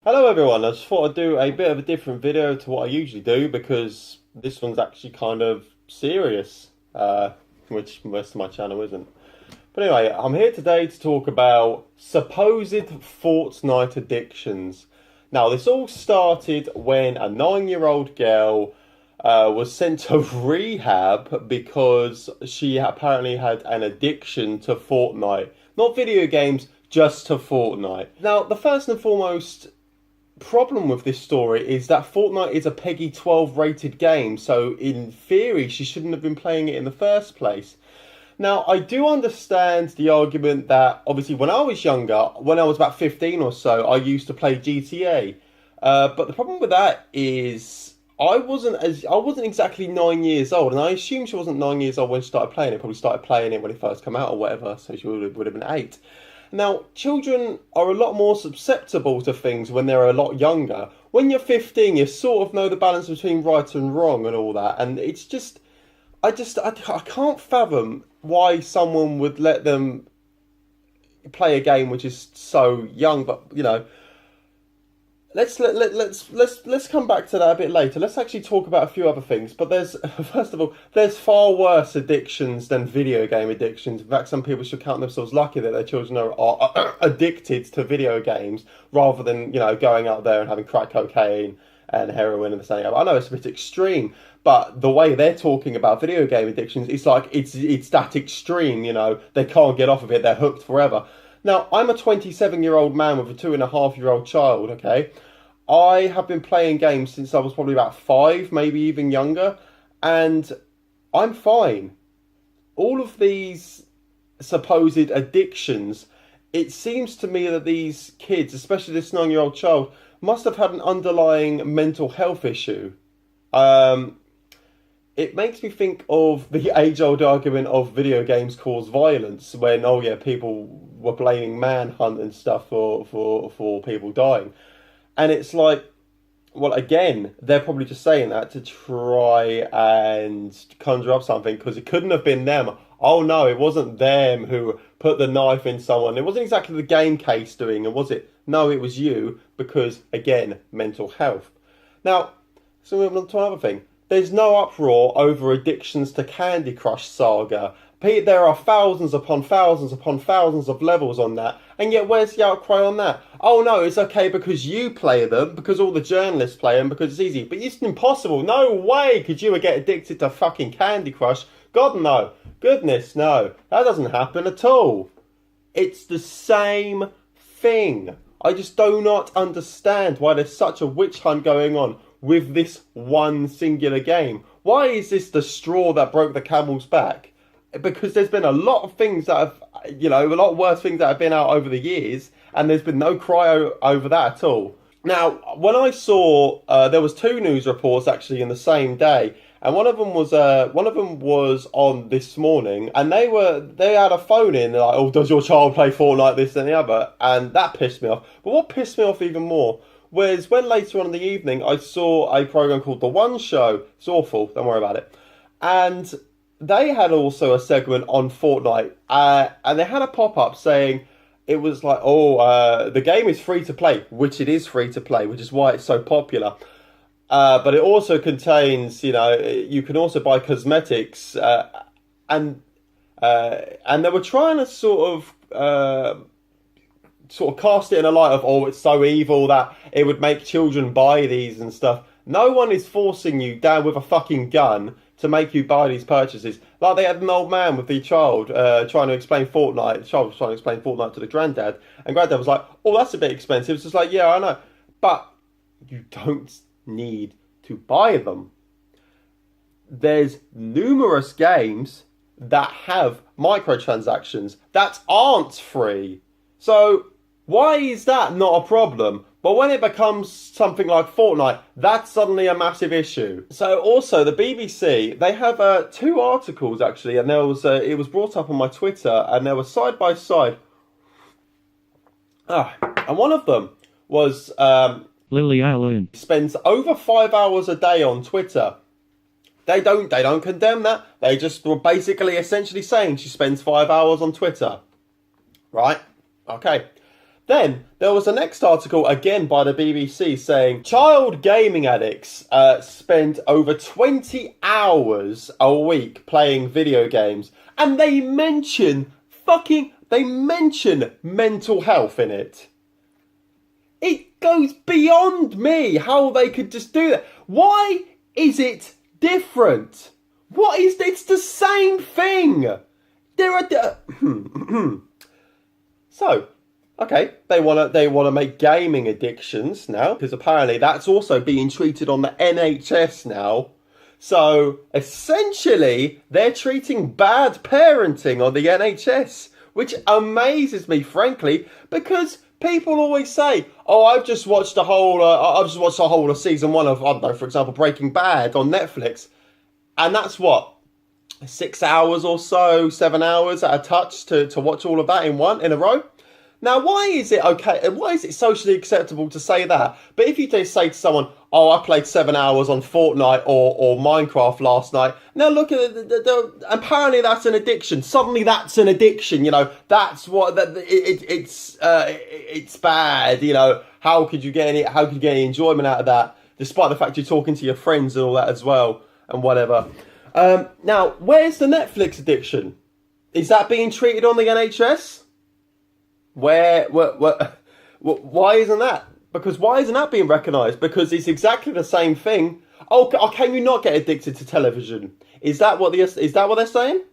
Hello everyone, I just thought I'd do a bit of a different video to what I usually do because this one's actually kind of serious, which most of my channel isn't. But anyway, I'm here today to talk about supposed Fortnite addictions. Now, this all started when a 9-year-old girl was sent to rehab because she apparently had an addiction to Fortnite. Not video games, just to Fortnite. Now, the first and foremost problem with this story is that Fortnite is a Peggy 12 rated game, so in theory she shouldn't have been playing it in the first place. Now, I do understand the argument that obviously when I was younger, when I was about 15 or so, I used to play GTA. But the problem with that is I wasn't exactly 9 years old, and I assume she wasn't 9 years old when she started playing it. Probably started playing it when it first came out or whatever, so she would have been 8. Now, children are a lot more susceptible to things when they're a lot younger. When you're 15, you sort of know the balance between right and wrong and all that. And it's just, I can't fathom why someone would let them play a game which is so young. But you know, let's come back to that a bit later. Let's actually talk about a few other things. But there's first of all, there's far worse addictions than video game addictions. In fact, some people should count themselves lucky that their children are addicted to video games rather than, you know, going out there and having crack cocaine and heroin and the same. I know it's a bit extreme, but the way they're talking about video game addictions, it's like it's that extreme. You know, they can't get off of it. They're hooked forever. Now, I'm a 27-year-old man with a 2.5-year-old child, okay? I have been playing games since I was probably about 5, maybe even younger, and I'm fine. All of these supposed addictions, it seems to me that these kids, especially this 9-year-old child, must have had an underlying mental health issue. It makes me think of the age-old argument of video games cause violence when, oh yeah, people were blaming Manhunt and stuff for people dying. And it's like, well, again, they're probably just saying that to try and conjure up something because it couldn't have been them. Oh no, it wasn't them who put the knife in someone. It wasn't exactly the game case doing it, was it? No, it was you because, again, mental health. Now, so we're on to another thing. There's no uproar over addictions to Candy Crush saga. There are thousands upon thousands upon thousands of levels on that, and yet where's the outcry on that? Oh no, it's okay because you play them, because all the journalists play them, because it's easy. But it's impossible. No way could you get addicted to fucking Candy Crush. God no. Goodness no. That doesn't happen at all. It's the same thing. I just do not understand why there's such a witch hunt going on with this one singular game. Why is this the straw that broke the camel's back? Because there's been a lot of things that have, you know, a lot worse things that have been out over the years, and there's been no cry over that at all. Now, when I saw, there was 2 news reports actually in the same day, and one of them was on This Morning, and they had a phone in, like, oh, does your child play Fortnite, this and the other, and that pissed me off. But what pissed me off even more was when later on in the evening I saw a program called The One Show. It's awful, don't worry about it, and they had also a segment on Fortnite, and they had a pop-up saying it was like, oh, the game is free to play, which it is free to play, which is why it's so popular. But it also contains, you know, you can also buy cosmetics, and they were trying to sort of cast it in a light of, oh, it's so evil that it would make children buy these and stuff. No one is forcing you down with a fucking gun to make you buy these purchases. Like they had an old man with the child trying to explain Fortnite. The child was trying to explain Fortnite to the granddad, and granddad was like, oh, that's a bit expensive. It's just like, yeah, I know. But you don't need to buy them. There's numerous games that have microtransactions that aren't free. So why is that not a problem? But when it becomes something like Fortnite, that's suddenly a massive issue. So also the BBC, they have 2 articles actually, and there was it was brought up on my Twitter, and they were side by side. And one of them was Lily Allen spends over 5 hours a day on Twitter. They don't condemn that. They just were basically essentially saying she spends 5 hours on Twitter. Right? Okay. Then there was the next article, again by the BBC, saying child gaming addicts spend over 20 hours a week playing video games. And they mention mental health in it. It goes beyond me how they could just do that. Why is it different? It's the same thing. There are so, okay, they wanna make gaming addictions now, because apparently that's also being treated on the NHS now. So essentially, they're treating bad parenting on the NHS, which amazes me, frankly, because people always say, "Oh, I've just watched the whole of season 1 of, I don't know, for example, Breaking Bad on Netflix," and that's what, 6 hours or so, 7 hours at a touch to watch all of that in a row. Now, why is it okay? Why is it socially acceptable to say that? But if you just say to someone, "Oh, I played 7 hours on Fortnite or Minecraft last night," now look at apparently that's an addiction. Suddenly, that's an addiction. That's what it's bad. How could you get any enjoyment out of that, despite the fact you're talking to your friends and all that as well and whatever. Now, where's the Netflix addiction? Is that being treated on the NHS? Why isn't that? Because why isn't that being recognised? Because it's exactly the same thing. Oh, can you not get addicted to television? Is that what they're saying?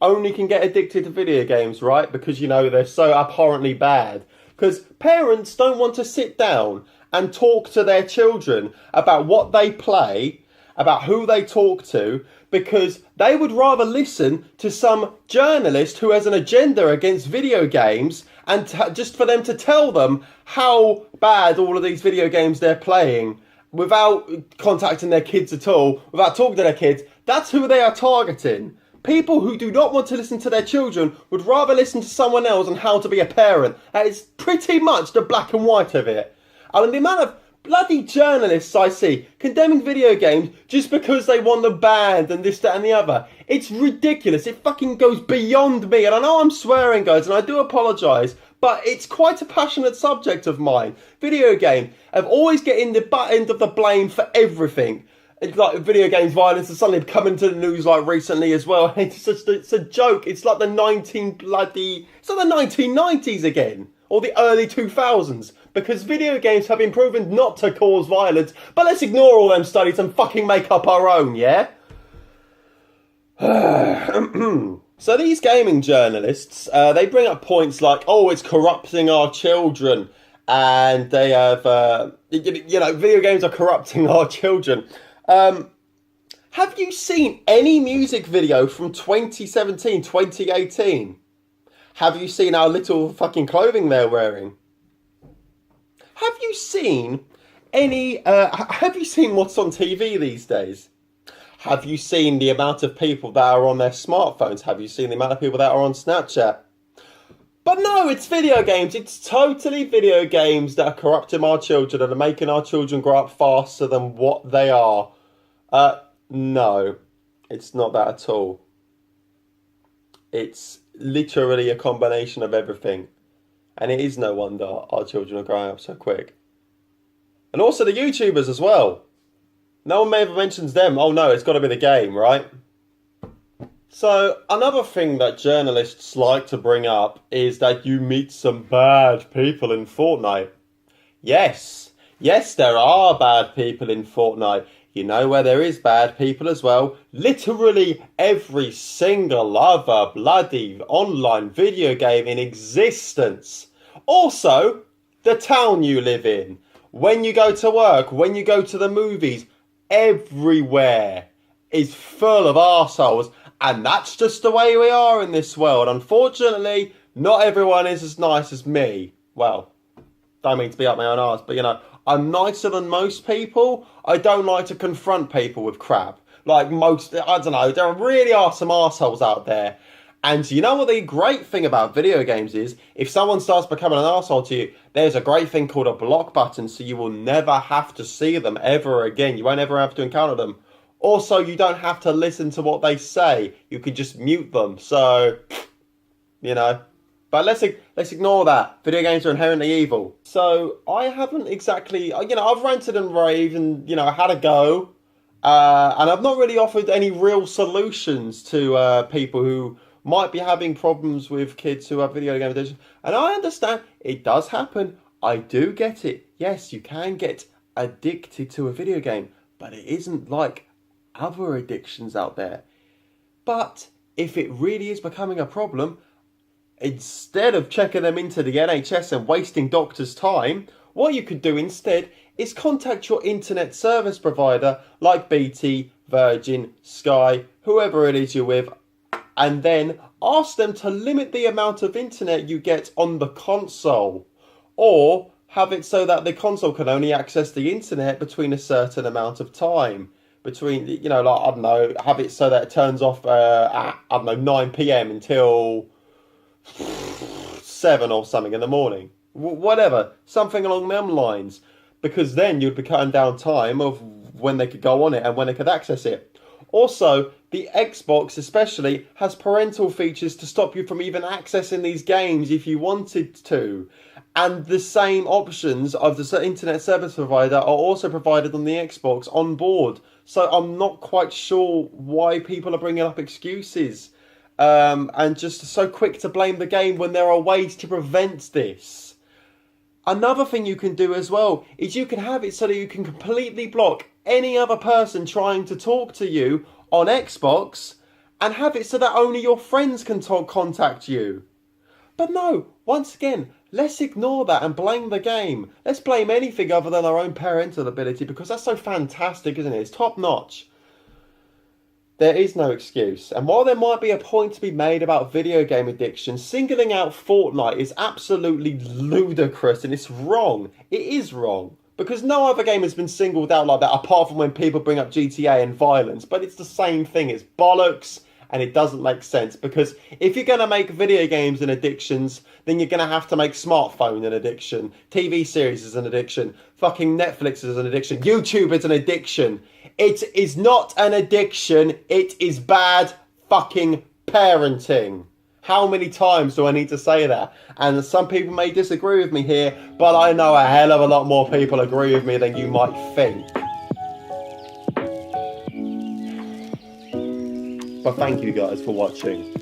Only can get addicted to video games, right? Because they're so abhorrently bad. Because parents don't want to sit down and talk to their children about what they play, about who they talk to, because they would rather listen to some journalist who has an agenda against video games and just for them to tell them how bad all of these video games they're playing without contacting their kids at all, without talking to their kids. That's who they are targeting. People who do not want to listen to their children would rather listen to someone else on how to be a parent. That is pretty much the black and white of it. And the amount of bloody journalists I see condemning video games just because they want them banned and this, that and the other. It's ridiculous. It fucking goes beyond me. And I know I'm swearing, guys, and I do apologise, but it's quite a passionate subject of mine. Video games have always getting the butt end of the blame for everything. It's like video games violence has suddenly come into the news like recently as well. It's a joke. It's like the 1990s again, or the early 2000s. Because video games have been proven not to cause violence. But let's ignore all them studies and fucking make up our own, yeah? So these gaming journalists, they bring up points like, "Oh, it's corrupting our children." And they have, video games are corrupting our children. Have you seen any music video from 2017, 2018? Have you seen how little fucking clothing they're wearing? Have you seen what's on TV these days? Have you seen the amount of people that are on their smartphones? Have you seen the amount of people that are on Snapchat? But no, it's video games. It's totally video games that are corrupting our children and are making our children grow up faster than what they are. No, it's not that at all. It's literally a combination of everything. And it is no wonder our children are growing up so quick. And also the YouTubers as well. No one ever mentions them. Oh no, it's got to be the game, right? So another thing that journalists like to bring up is that you meet some bad people in Fortnite. Yes, there are bad people in Fortnite. You know where there is bad people as well? Literally every single other bloody online video game in existence. Also, the town you live in. When you go to work, when you go to the movies, everywhere is full of arseholes. And that's just the way we are in this world. Unfortunately, not everyone is as nice as me. Well, don't mean to be up my own arse, but I'm nicer than most people. I don't like to confront people with crap. Like most, I don't know, there really are some arseholes out there. And you know what the great thing about video games is? If someone starts becoming an arsehole to you, there's a great thing called a block button, so you will never have to see them ever again. You won't ever have to encounter them. Also, you don't have to listen to what they say. You can just mute them. So, But let's ignore that. Video games are inherently evil. So I haven't exactly, I've ranted and raved and had a go, and I've not really offered any real solutions to people who might be having problems with kids who have video game addiction. And I understand it does happen. I do get it. Yes, you can get addicted to a video game, but it isn't like other addictions out there. But if it really is becoming a problem, instead of checking them into the NHS and wasting doctors' time, what you could do instead is contact your internet service provider like BT, Virgin, Sky, whoever it is you're with, and then ask them to limit the amount of internet you get on the console. Or have it so that the console can only access the internet between a certain amount of time. Between, have it so that it turns off at, 9 p.m. until 7 or something in the morning. Whatever. Something along them lines. Because then you'd be cutting down time of when they could go on it and when they could access it. Also, the Xbox especially has parental features to stop you from even accessing these games if you wanted to. And the same options of the internet service provider are also provided on the Xbox on board. So I'm not quite sure why people are bringing up excuses and just so quick to blame the game when there are ways to prevent this. Another thing you can do as well is you can have it so that you can completely block any other person trying to talk to you on Xbox and have it so that only your friends can contact you. But no, once again, let's ignore that and blame the game. Let's blame anything other than our own parental ability because that's so fantastic, isn't it? It's top notch. There is no excuse. And while there might be a point to be made about video game addiction, singling out Fortnite is absolutely ludicrous and it's wrong. It is wrong. Because no other game has been singled out like that apart from when people bring up GTA and violence. But it's the same thing. It's bollocks. And it doesn't make sense because if you're going to make video games and addictions, then you're going to have to make smartphone an addiction, TV series is an addiction, fucking Netflix is an addiction, YouTube is an addiction. It is not an addiction, it is bad fucking parenting. How many times do I need to say that? And some people may disagree with me here, but I know a hell of a lot more people agree with me than you might think. But thank you guys for watching.